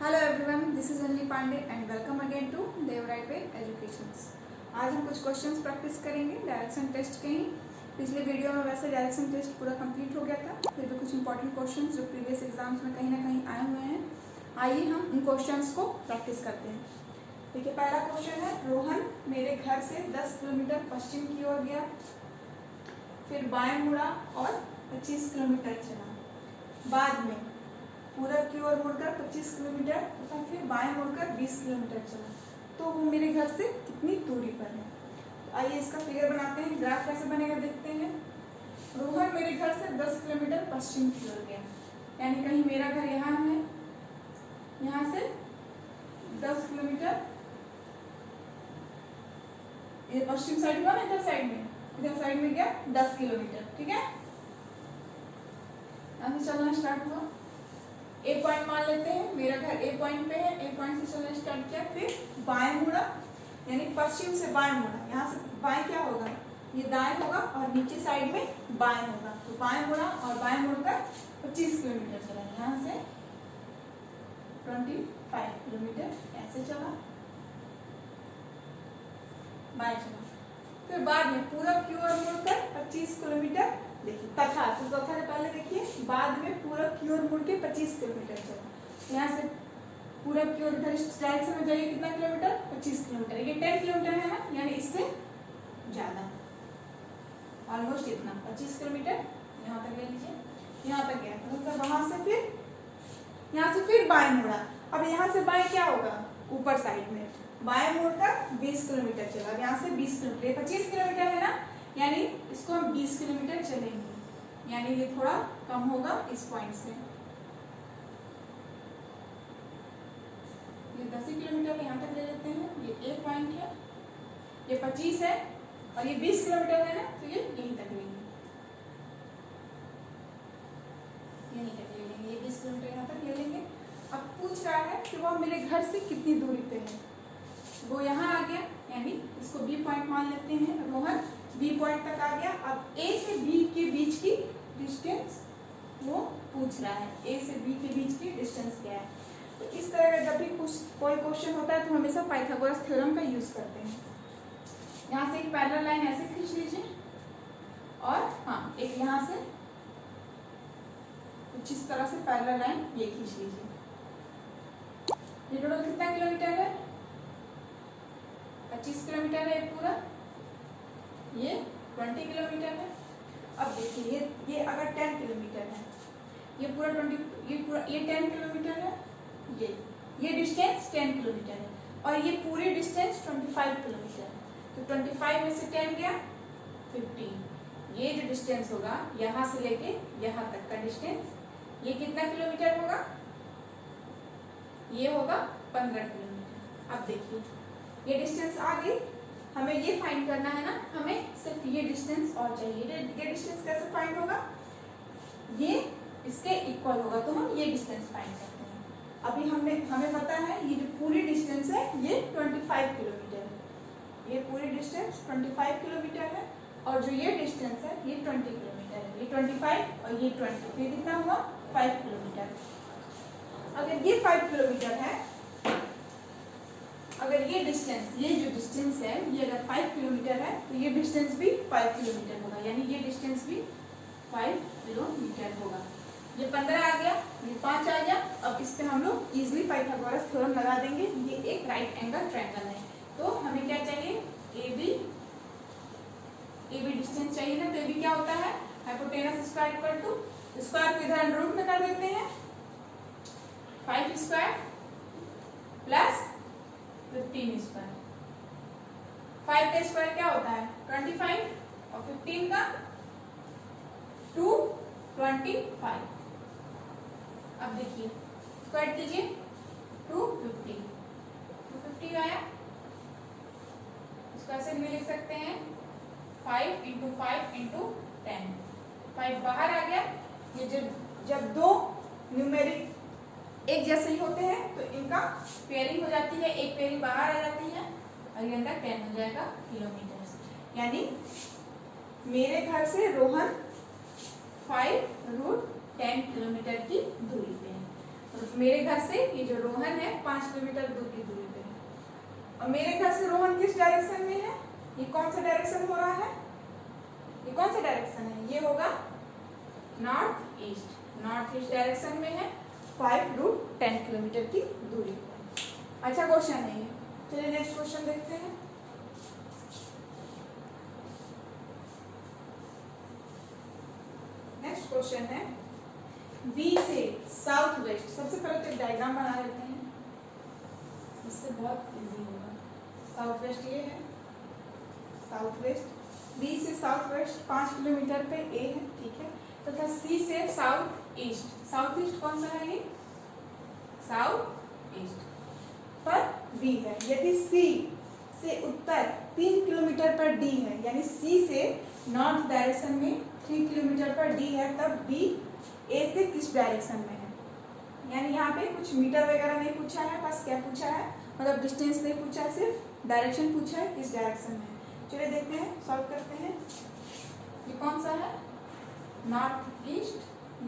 Hello everyone, this is Anjali Pandey and welcome again to Devrai पे educations. आज हम कुछ क्वेश्चंस प्रैक्टिस करेंगे डायरेक्शन टेस्ट के ही। पिछले वीडियो में वैसे डायरेक्शन टेस्ट पूरा कंप्लीट हो गया था, फिर भी कुछ इंपॉर्टेंट क्वेश्चंस जो प्रीवियस एग्जाम्स में कहीं ना कहीं आए हुए हैं, आइए हम उन क्वेश्चंस को प्रैक्टिस करते हैं। देखिए, पहला क्वेश्चन है, रोहन मेरे घर से 10 किलोमीटर पश्चिम की ओर गया, फिर बाएं मुड़ा और 25 किलोमीटर चला। बाद में पूरब की ओर मुड़कर 25 किलोमीटर तथा फिर बाएं मुड़कर 20 किलोमीटर चला, तो वो मेरे घर से कितनी दूरी पर है। तो आइए इसका फिगर बनाते हैं। ग्राफ कैसे बनेगा देखते हैं। रोहन मेरे घर से 10 किलोमीटर पश्चिम की ओर गया, यानी कहीं मेरा घर यहाँ है, यहाँ से 10 किलोमीटर, ये पश्चिम साइड हुआ ना, इधर साइड में गया 10 किलोमीटर। ठीक है, यहाँ से चलना स्टार्ट हुआ। ए पॉइंट मान लेते हैं, मेरा घर ए पॉइंट पे है, ए पॉइंट से चलना स्टार्ट किया, फिर बाएं मुड़ा, यानी पश्चिम से बाएं मुड़ा। यहाँ से बाएं क्या होगा, ये दाएं होगा और नीचे साइड में बाएं होगा, तो बाएं मुड़ा और बाएं मुड़कर 25 किलोमीटर चला। यहाँ से 25 किलोमीटर ऐसे चला, बाएं चला। फिर बाद में पूरब की ओर मुड़कर 25 किलोमीटर, देखिए तथा, तो तथा से पहले देखिए, बाद में पूरब की ओर मुड़ के 25 किलोमीटर चला। यहाँ से पूरब की ओर इधर इस डायरेक्शन में जाइए, कितना किलोमीटर, 25 किलोमीटर। ये 10 किलोमीटर है ना, यानी इससे ज्यादा, ऑलमोस्ट इतना 25 किलोमीटर यहाँ तक ले लीजिए, यहाँ तक गया। मतलब वहां से फिर यहाँ से फिर बाएं मुड़ा। अब यहाँ से बाएं क्या होगा, ऊपर साइड में बाएं मुड़कर 20 किलोमीटर चला। अब यहाँ से 20 किलोमीटर, 25 किलोमीटर है ना, यानी इसको हम 20 किलोमीटर चलेंगे, यानी ये थोड़ा कम होगा इस पॉइंट से। ये 10 किलोमीटर यहाँ तक ले लेते हैं, ये एक पॉइंट है, ये 25 है और ये 20 किलोमीटर है ना, तो ये यहीं तक लेंगे, यहीं तक ले लेंगे, ये 20 किलोमीटर यहाँ तक ले लेंगे। अब पूछ रहा है कि वो मेरे घर से कितनी दूरी पे है। वो यहाँ आ गया, यानी इसको बी पॉइंट मान लेते हैं। रोहन बी पॉइंट तक आ गया। अब ए से बी के बीच की डिस्टेंस वो पूछ रहा है, ए से बी के बीच की डिस्टेंस क्या है। तो इस तरह का जब भी कोई क्वेश्चन होता है तो हमेशा पाइथागोरस थ्योरम का यूज करते हैं। यहाँ से एक पैरेलल लाइन ऐसे खींच लीजिए और हाँ, एक यहाँ से कुछ इस तरह से पैरेलल लाइन ये खींच लीजिए। ये टोटल कितना किलोमीटर है, 25 किलोमीटर है पूरा, ये 20 किलोमीटर है। अब देखिए, ये अगर 10 किलोमीटर है, ये पूरा 10 किलोमीटर है, ये डिस्टेंस 10 किलोमीटर है और ये पूरी डिस्टेंस 25 किलोमीटर है। तो 25 में से 10 गया 15। ये जो डिस्टेंस होगा यहाँ से लेके यहाँ तक का डिस्टेंस, ये कितना किलोमीटर होगा, ये होगा 15 किलोमीटर। अब देखिए, ये डिस्टेंस आ गई, हमें ये फाइंड करना है ना, हमें सिर्फ ये डिस्टेंस और चाहिए। ये डिस्टेंस कैसे फाइंड होगा, ये इसके इक्वल होगा, तो हम ये डिस्टेंस फाइंड करते हैं। अभी हमें पता है ये जो पूरी डिस्टेंस है ये 25 किलोमीटर है, ये पूरी डिस्टेंस 25 किलोमीटर है और जो ये डिस्टेंस है ये 20 किलोमीटर है। ये 25 और ये 20, तो ये कितना हुआ 5 किलोमीटर। अगर ये 5 किलोमीटर है, अगर ये डिस्टेंस, ये जो डिस्टेंस है ये अगर 5 किलोमीटर है, तो ये डिस्टेंस भी 5 किलोमीटर होगा, यानी ये डिस्टेंस भी 5 किलोमीटर होगा। ये 15 आ गया, ये 5 आ गया। अब इस पे हम लोग इजीली पाइथागोरस थ्योरम लगा देंगे। ये एक राइट एंगल ट्रायंगल है, तो हमें क्या चाहिए, AB डिस्टेंस चाहिए ना। तो AB क्या होता है, hypotenuse square equal to, square को इधर रूट में कर देते हैं, 5 स्क्वायर प्लस 15 स्क्वायर। 5 का स्क्वायर क्या होता है 25 और 15 का 225। अब देखिए स्क्वायर कीजिए, 250 आया। इसको ऐसे भी लिख सकते हैं 5 × 5 × 10। 5 बाहर आ गया। ये जब दो न्यूमेरिक एक जैसे ही होते हैं तो इनका पेयरिंग हो जाती है, एक पेयरिंग बाहर आ जाती है और ये अंदर 10 हो जाएगा किलोमीटर। यानी मेरे घर से रोहन 5 √10 किलोमीटर की दूरी पे है। तो मेरे घर से ये जो रोहन है 5 किलोमीटर दूर की दूरी पे है। और मेरे घर से रोहन किस डायरेक्शन में है? ये कौन सा डायरेक्शन हो रहा है? ये कौन सा डायरेक्शन है? ये होगा north east. North east direction में है, 5 रूट 10 किलोमीटर की दूरी पर। अच्छा क्वेश्चन है ये। चलिए नेक्स्ट क्वेश्चन देखते हैं। नेक्स्ट क्वेश्चन है बी से साउथ वेस्ट। सबसे पहले तो एक डायग्राम बना लेते हैं, इससे बहुत इजी होगा। साउथ वेस्ट ये है, साउथ वेस्ट। बी से साउथ वेस्ट 5 किलोमीटर पे ए है, ठीक है। तथा सी से साउथ ईस्ट। साउथ ईस्ट कौन सा है? ये साउथ ईस्ट पर बी है। यदि सी से उत्तर 3 किलोमीटर पर डी है, यानी सी से नॉर्थ डायरेक्शन में 3 किलोमीटर पर डी है, तब डी ए से किस डायरेक्शन में है? यानी यहाँ पे कुछ मीटर वगैरह नहीं पूछा है, बस क्या पूछा है, मतलब डिस्टेंस नहीं पूछा है, सिर्फ डायरेक्शन पूछा है, किस डायरेक्शन में है। चलिए देखते हैं, सॉल्व करते हैं। ये कौन सा है? नॉर्थ ईस्ट,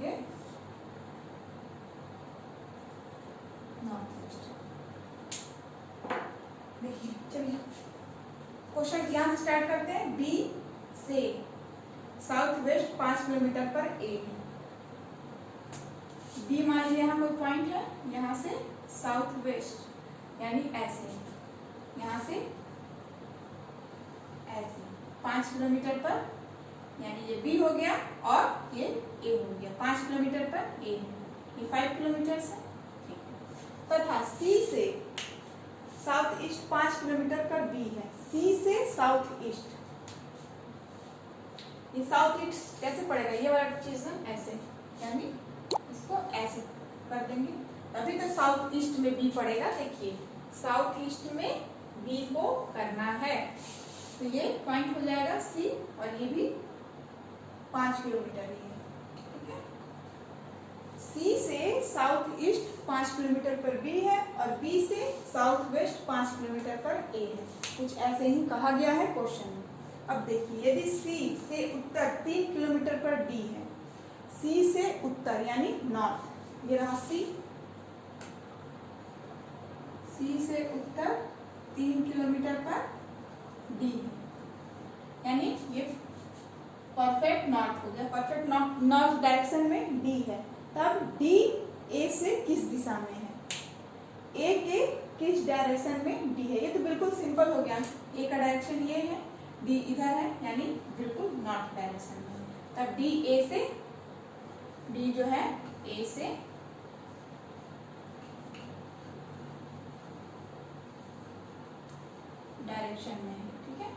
ये नॉर्थ ईस्ट। देखिए चलिए क्वेश्चन यहाँ से स्टार्ट करते हैं। बी से साउथ वेस्ट 5 किलोमीटर पर ए है। बी मान लीजिए यहाँ कोई पॉइंट है, यहाँ से साउथ वेस्ट यानी ऐसे, यहाँ से ऐसे 5 किलोमीटर पर, यानी ये बी हो गया और ये ए हो गया। 5 किलोमीटर पर ए है, ये 5 किलोमीटर से, ठीक है। तथा सी से साउथ ईस्ट 5 किलोमीटर पर बी है। सी से साउथ ईस्ट, ये साउथ ईस्ट कैसे पड़ेगा? ये वाला चीज है ऐसे, यानी इसको ऐसे कर देंगे, तभी तो साउथ ईस्ट में बी पड़ेगा। देखिए साउथ ईस्ट में बी को करना है, तो ये पॉइंट हो जाएगा सी, और ये भी 5 किलोमीटर ही है, ठीक है। सी से साउथ ईस्ट 5 किलोमीटर पर बी है, और बी से साउथ वेस्ट 5 किलोमीटर पर ए है। कुछ ऐसे ही कहा गया है क्वेश्चन में। अब देखिए, यदि सी से उत्तर 3 किलोमीटर पर डी है, सी से उत्तर यानी नॉर्थ, ये रहा सी, सी से उत्तर 3 किलोमीटर पर डी, यानी ये परफेक्ट नॉर्थ हो गया। परफेक्ट नॉर्थ डायरेक्शन में डी है, तब डी ए से किस दिशा में है? ए के किस डायरेक्शन में डी है? ये तो बिल्कुल सिंपल हो गया। ए का डायरेक्शन ये है, डी इधर है, यानी बिल्कुल नॉर्थ डायरेक्शन में। तब डी ए से, डी जो है ए से डायरेक्शन में है, ठीक है।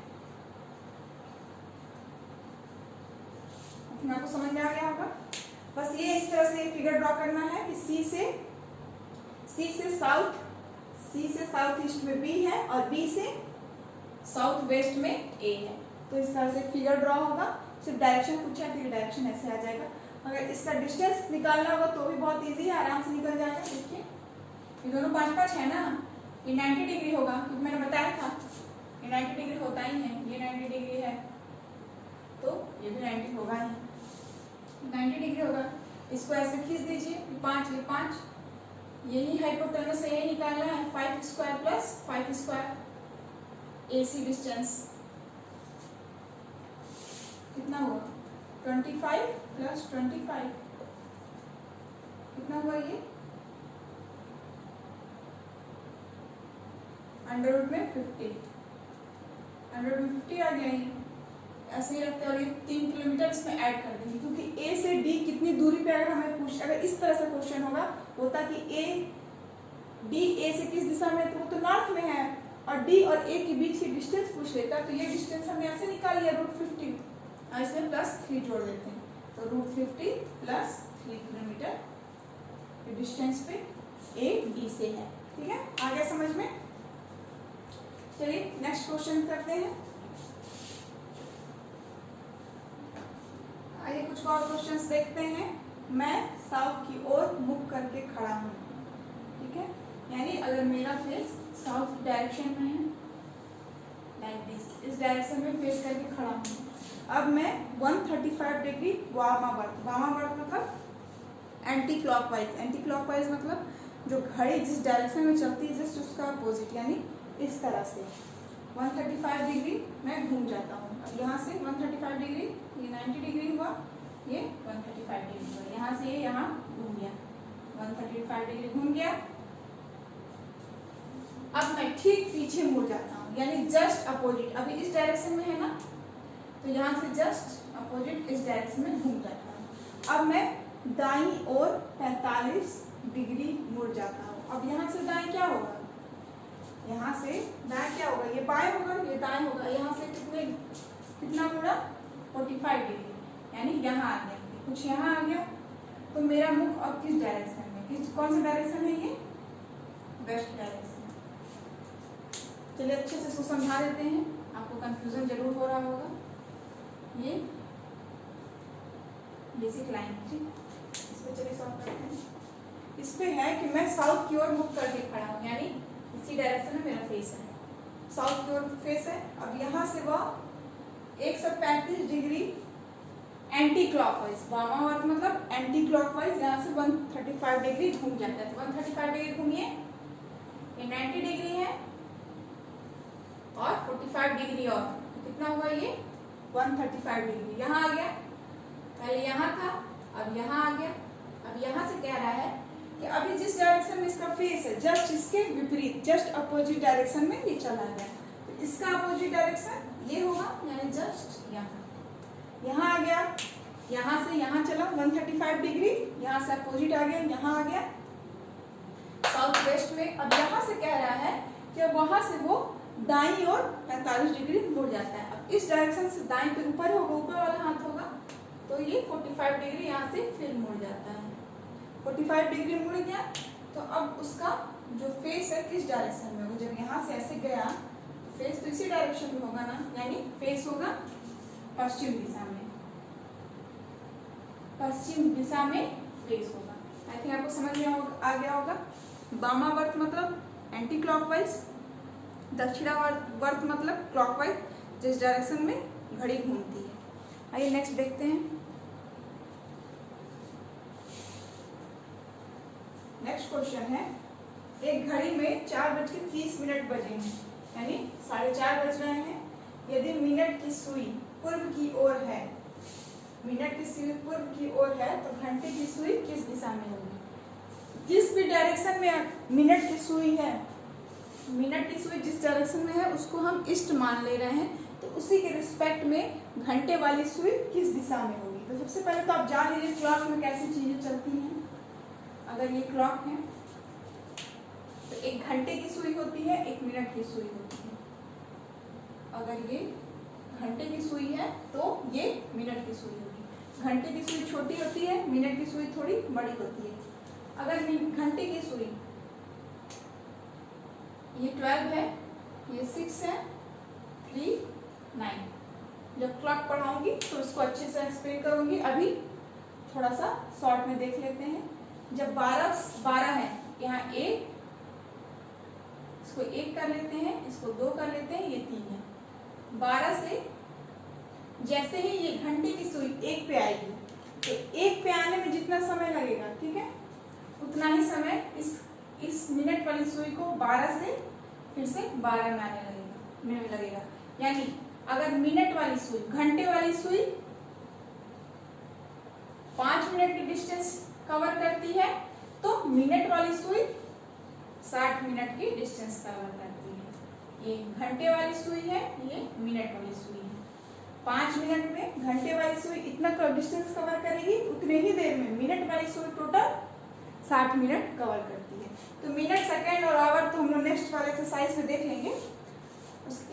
अपने आपको समझ में आ गया होगा। बस ये इस तरह से फिगर ड्रॉ करना है कि सी से साउथ ईस्ट में बी है, और बी से साउथ वेस्ट में ए है। तो इस तरह से फिगर ड्रॉ होगा। सिर्फ डायरेक्शन पूछा है तो ये डायरेक्शन ऐसे आ जाएगा। अगर इसका डिस्टेंस निकालना होगा तो भी बहुत इजी है, आराम से निकल जाएगा। देखिए ये दोनों 5-5 है ना, ये 90 डिग्री होगा, क्योंकि मैंने बताया था ये 90 डिग्री होता ही है। ये 90 डिग्री है तो ये भी 90 होगा ही, 90 डिग्री होगा। इसको ऐसे खींच दीजिए, 5, यही हाइपोटेनस से यही निकालना है। 5 square plus 5 square AC distance कितना हुआ? 25 प्लस 25 कितना हुआ? ये अंडर रूट में 50, अंडर रूट में 50 आ गया। ये ऐसे ही रखते हैं, और ये 3 किलोमीटर इसमें ऐड कर देंगे, क्योंकि ए से डी कितनी दूरी पे अगर हमें पूछ, अगर इस तरह से क्वेश्चन होता कि डी ए से किस दिशा में, तो वो तो नॉर्थ में है, और डी और ए के बीच की डिस्टेंस पूछ लेता, तो ये डिस्टेंस हमने ऐसे निकाल लिया, √50, और इसमें +3 जोड़ देते हैं, तो √50 + 3 किलोमीटर डिस्टेंस पे ए डी से है, ठीक है। आ गया समझ में? चलिए नेक्स्ट क्वेश्चन करते हैं। आइए कुछ और क्वेश्चंस देखते हैं। मैं साउथ की ओर मुख करके खड़ा हूँ, ठीक है, यानी अगर मेरा फेस साउथ डायरेक्शन में है, लाइक दिस, इस डायरेक्शन में फेस करके खड़ा हूँ। अब मैं 135 डिग्री वामावर्त मतलब एंटी क्लॉकवाइज। एंटी क्लॉकवाइज मतलब जो घड़ी जिस डायरेक्शन में चलती है जस्ट उसका अपोजिट, यानी इस तरह से 135 डिग्री मैं घूम जाता हूँ। अब यहाँ से 135 डिग्री, ये 90 डिग्री हुआ, ये 135 डिग्री हुआ, यहाँ से ये यहाँ घूम गया, 135 डिग्री घूम गया। अब मैं ठीक पीछे मुड़ जाता हूँ, यानी जस्ट अपोजिट। अभी इस डायरेक्शन में है ना, तो यहाँ से जस्ट अपोजिट इस डायरेक्शन में घूम जाता हूँ। अब मैं दाईं ओर 45 डिग्री मुड़ जाता हूँ। अब यहाँ से दाएं क्या होगा, यहाँ से दाएं क्या होगा, ये बाएं होगा, ये दाएं होगा। यहाँ से कितना मुड़ा, 45 डिग्री, यानी यहाँ आ गया, कुछ यहाँ आ गया। तो मेरा मुख अब किस डायरेक्शन में, कौन सा डायरेक्शन है ये, वेस्ट डायरेक्शन। चलिए अच्छे से इसको समझा देते हैं, आपको कंफ्यूजन जरूर हो रहा होगा। ये बेसिक लाइन, ठीक, इस पे चलिए सॉल्व करते हैं। इस पे है कि मैं साउथ की ओर मुख करके खड़ा हूँ, यानी इसी डायरेक्शन में मेरा फेस है, साउथ की ओर फेस है। अब यहाँ से वह 135 डिग्री एंटी क्लॉकवाइज, वामावर्त मतलब एंटी क्लॉकवाइज, यहाँ से 135 डिग्री घूम जाता है। तो 135 डिग्री घूमिए, ये 90 डिग्री है और 45 डिग्री और, तो कितना हुआ ये 135 डिग्री। यहाँ आ गया, पहले यहाँ था, अब यहाँ आ गया। अब यहाँ से कह रहा है कि अभी जिस डायरेक्शन में इसका फेस है जस्ट इसके विपरीत, जस्ट अपोजिट डायरेक्शन में ये चला गया। तो इसका अपोजिट डायरेक्शन ये होगा, यानी जस्ट यहाँ आ गया, यहाँ से यहाँ चला 135 डिग्री, यहाँ से अपोजिट आ गया, यहाँ आ गया साउथ वेस्ट में। अब यहाँ से कह रहा है कि वहां से वो दाईं ओर 45 डिग्री मुड़ जाता है। अब इस डायरेक्शन से दाईं पे ऊपर होगा, ऊपर वाला हाथ होगा, तो ये 45 डिग्री यहाँ से फिर मुड़ जाता है। 45 डिग्री मुड़ गया, तो अब उसका जो फेस है किस डायरेक्शन में होगा, जब यहाँ से ऐसे गया तो फेस तो इसी डायरेक्शन में होगा ना, यानी फेस होगा पश्चिम दिशा में, पश्चिम दिशा में फेस होगा। आई थिंक आपको समझ में आ गया होगा। वामावर्त मतलब एंटी क्लॉकवाइज, दक्षिणावर्त मतलब क्लॉकवाइज, जिस डायरेक्शन में घड़ी घूमती है। आइए नेक्स्ट देखते हैं। नेक्स्ट क्वेश्चन है, एक घड़ी में 4:30 बजे हैं, यानी 4:30 बज रहे हैं। यदि मिनट की सुई पूर्व की ओर है, मिनट की सुई पूर्व की ओर है, तो घंटे की सुई किस दिशा में होगी। जिस भी डायरेक्शन में मिनट की सुई है, मिनट की सुई जिस डायरेक्शन में है उसको हम ईस्ट मान ले रहे हैं, तो उसी के रिस्पेक्ट में घंटे वाली सुई किस दिशा में होगी। तो सबसे पहले तो आप जान लीजिए क्लॉक में कैसी चीजें चलती हैं। अगर ये क्लॉक है तो एक घंटे की सुई होती है, एक मिनट की सुई होती है। अगर ये घंटे की सुई है तो ये मिनट की सुई होगी। घंटे की सुई छोटी होती है, मिनट की सुई थोड़ी बड़ी होती है। अगर घंटे की सुई ये 12 है, ये 6 है, 3, 9। जब क्लॉक पढ़ाऊंगी तो इसको अच्छे से एक्सप्लेन करूंगी। अभी थोड़ा सा शॉर्ट में देख लेते हैं। जब 12 है, यहाँ 1, इसको 1 कर लेते हैं, इसको 2 कर लेते हैं, ये 3 है। 12 से जैसे ही ये घंटे की सुई 1 पे आएगी, तो 1 पे आने में जितना समय लगेगा, ठीक है, उतना ही समय इस मिनट वाली सुई को 12 से फिर से 12 में आने लगेगा। यानी अगर मिनट वाली सुई, घंटे वाली सुई 5 मिनट की डिस्टेंस कवर करती है, तो मिनट वाली सुई 60 मिनट की डिस्टेंस कवर करती है। ये घंटे वाली सुई है, ये मिनट वाली सुई है। 5 मिनट में घंटे वाली सुई इतना डिस्टेंस कवर करेगी, उतने ही देर में मिनट वाली सुई टोटल 60 मिनट कवर करती है। तो मिनट, सेकेंड और आवर तो हम लोग नेक्स्ट वाले एक्सरसाइज में देख लेंगे।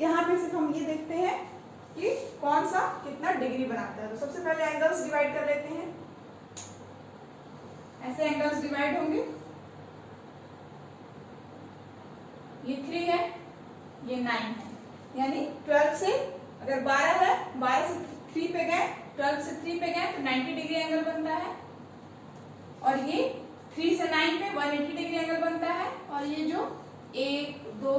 यहाँ पे सिर्फ हम ये देखते हैं कि कौन सा कितना डिग्री बनाता है। तो सबसे पहले एंगल्स डिवाइड कर लेते हैं। ऐसे एंगल्स डिवाइड होंगे, ये 3 है, ये 9 है, यानी 12 से अगर 12 है, 12 से 3 पे गए, 12 से 3 पे गए तो 90 डिग्री एंगल बनता है। और ये 3 से 9 पे 180 डिग्री एंगल बनता है। और ये जो 1, 2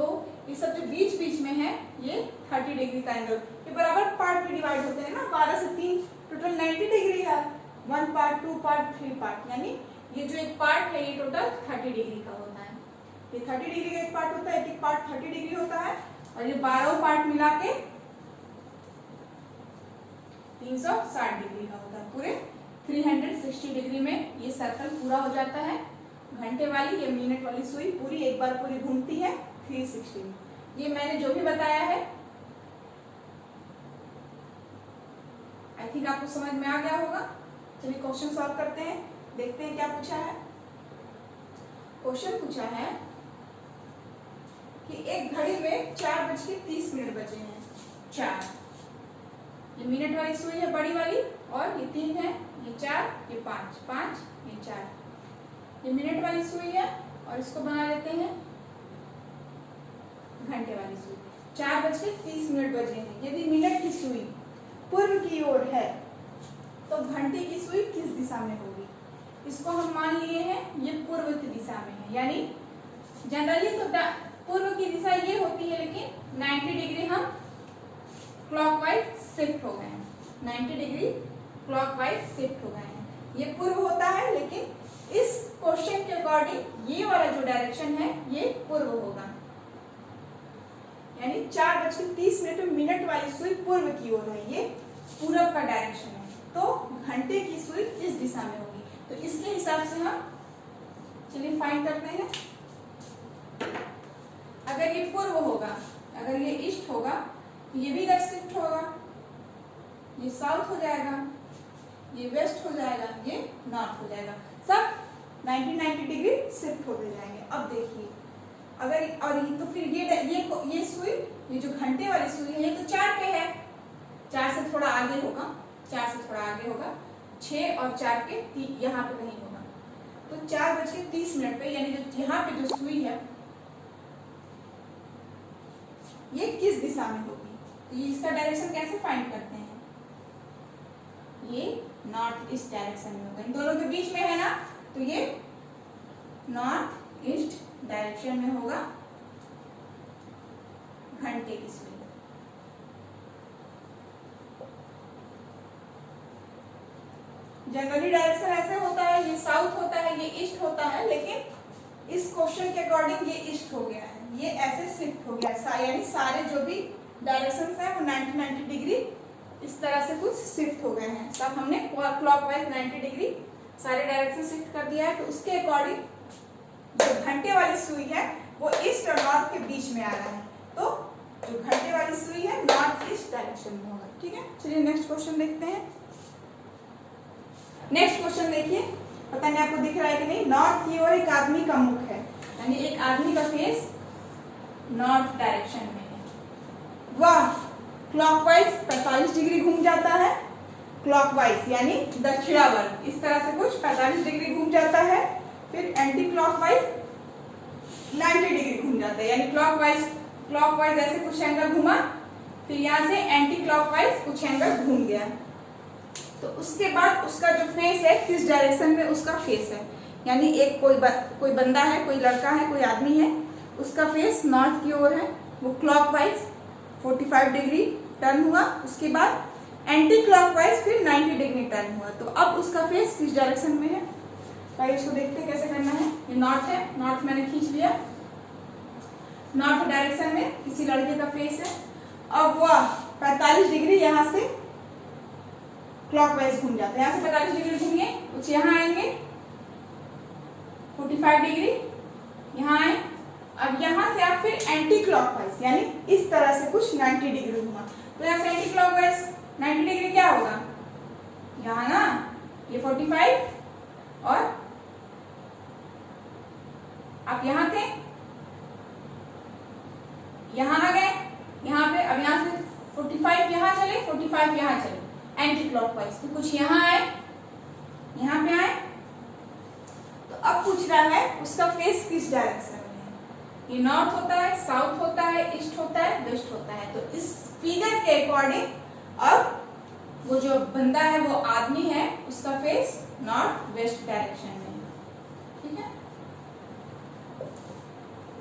ये सब जो बीच बीच में है, ये 30 डिग्री का एंगल। ये बराबर पार्ट में डिवाइड होते हैं ना, 12 से 3 टोटल 90 डिग्री है। 1 पार्ट, 2 पार्ट, 3 पार्ट, यानी ये जो एक पार्ट है ये टोटल 30 डिग्री का होता है। ये 30 डिग्री का एक पार्ट होता है, एक पार्ट 30 डिग्री होता है, और ये 12 पार्ट मिला के 360 डिग्री का होता है। पूरे 360 डिग्री में ये सर्कल पूरा हो जाता है। घंटे वाली या मिनट वाली सुई पूरी एक बार पूरी घूमती है 360 में। ये मैंने जो भी बताया है आई थिंक आपको समझ में आ गया होगा। चलिए क्वेश्चन सॉल्व करते हैं, देखते हैं क्या पूछा है। क्वेश्चन पूछा है कि एक घड़ी में 4:30 बचे हैं। 4, ये मिनट वाली सुई है बड़ी वाली, और ये 3 है, ये 4, ये 5, 5, ये 4। ये मिनट वाली सुई है और इसको बना लेते हैं घंटे वाली सुई। 4:30 बजे हैं। यदि मिनट की सुई पूर्व की ओर है तो घंटे की सुई किस दिशा में होगी? इसको हम मान लिए हैं ये पूर्व की दिशा में है, यानी जनरली तो पूर्व की दिशा ये होती है, लेकिन 90 डिग्री हम क्लॉकवाइज शिफ्ट हो गए हैं। 90 डिग्री क्लॉकवाइज शिफ्ट हो गए हैं। ये पूर्व होता है, लेकिन इस क्वेश्चन के अकॉर्डिंग ये वाला जो डायरेक्शन है ये पूर्व होगा, यानी 4:30 में मिनट वाली सुई पूर्व की ओर है, ये पूरब का डायरेक्शन है। तो घंटे की सुई किस दिशा में होगी? तो इसके हिसाब से हम चलिए फाइंड करते हैं। अगर ये पूर्व होगा, अगर ये ईस्ट होगा, तो ये भी इधर शिफ्ट होगा, ये साउथ हो जाएगा, ये वेस्ट हो जाएगा, ये नॉर्थ हो जाएगा। सब 90 डिग्री शिफ्ट होते जाएंगे। अब देखिए अगर और ये तो फिर ये सुई, ये जो घंटे वाली सुई है, ये तो 4 पे है, 4 से थोड़ा आगे होगा, 4 से थोड़ा आगे होगा, 6 और 4 के यहाँ पे नहीं होगा। तो 4:30 पे, यानी जो यहाँ पे जो सुई है ये किस दिशा में होगी? तो ये इसका डायरेक्शन कैसे फाइंड करते हैं? ये नॉर्थ ईस्ट डायरेक्शन में होगा। इन दोनों के बीच में है ना, तो ये नॉर्थ ईस्ट डायरेक्शन में होगा घंटे की सुई। जनरली डायरेक्शन ऐसे होता है, ये साउथ होता है, ये ईस्ट होता है, लेकिन इस क्वेश्चन के अकॉर्डिंग ये ईस्ट हो गया है, ये ऐसे शिफ्ट हो गया है, यानी सारे जो भी डायरेक्शंस हैं वो 90 डिग्री इस तरह से कुछ शिफ्ट हो गए हैं। सब हमने क्लॉकवाइज 90 डिग्री सारे डायरेक्शन शिफ्ट कर दिया है। तो उसके अकॉर्डिंग जो घंटे वाली सुई है वो ईस्ट और नॉर्थ के बीच में आ रहा है, तो जो घंटे वाली सुई है नॉर्थ ईस्ट डायरेक्शन में होगा। ठीक है, चलिए नेक्स्ट क्वेश्चन देखते हैं। नेक्स्ट क्वेश्चन देखिए, पता नहीं आपको दिख रहा है कि नहीं। नॉर्थ की ओर एक आदमी का मुख है, यानी एक आदमी का फेस नॉर्थ डायरेक्शन में है। वह क्लॉकवाइज 45 डिग्री घूम जाता है, क्लॉकवाइज यानी दक्षिणावर्त, इस तरह से कुछ 45 डिग्री घूम जाता है। फिर एंटी क्लॉकवाइज 90 डिग्री घूम जाता है, यानी क्लॉकवाइज ऐसे कुछ एंगल घूमा, फिर यहाँ से एंटी क्लॉकवाइज कुछ एंगल घूम गया। तो उसके बाद उसका जो फेस है किस डायरेक्शन में उसका फेस है, यानी एक कोई बंदा है, कोई लड़का है, कोई आदमी है, उसका फेस नॉर्थ की ओर है, वो क्लॉकवाइज 45 डिग्री टर्न हुआ, उसके बाद एंटी क्लॉकवाइज फिर 90 डिग्री टर्न हुआ। तो अब उसका फेस किस डायरेक्शन में है? भाई इसको देखते हैं कैसे करना है। ये नॉर्थ है, नॉर्थ मैंने खींच लिया, नॉर्थ डायरेक्शन में किसी लड़के का फेस है। अब वह 45 डिग्री यहाँ से क्लॉकवाइज घूम जाता है, यहाँ से 45 डिग्री घूमिए, कुछ यहाँ आएंगे 45 डिग्री, यहाँ आए। अब यहाँ से आप फिर एंटी क्लॉकवाइज यानी इस तरह से कुछ 90 डिग्री घुमा, तो यहाँ से एंटी क्लॉकवाइज 90 डिग्री क्या होगा? यहाँ ना ये 45 और आप यहाँ थे, यहाँ आ गए, यहाँ पे अब यहाँ से 45 यहाँ चले, 45 यहाँ चले एंटी क्लॉकवाइज, तो कुछ यहाँ आए, यहाँ पे आए। तो अब पूछ रहा है उसका फेस किस डायरेक्शन में है। ये नॉर्थ होता है, साउथ होता है, ईस्ट होता है, वेस्ट होता है। तो इस फिगर के अकॉर्डिंग अब वो जो बंदा है, वो आदमी है, उसका फेस नॉर्थ वेस्ट डायरेक्शन में है। ठीक है,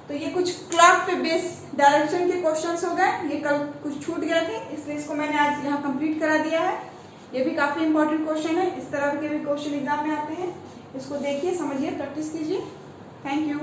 तो ये कुछ क्लॉक पे बेस डायरेक्शन के क्वेश्चंस हो गए। ये कल कुछ छूट गए थे, इसलिए इसको मैंने आज यहाँ कंप्लीट करा दिया है। ये भी काफी इंपॉर्टेंट क्वेश्चन है, इस तरह के भी क्वेश्चन एग्जाम में आते हैं। इसको देखिए, समझिए, प्रैक्टिस कीजिए। Thank you.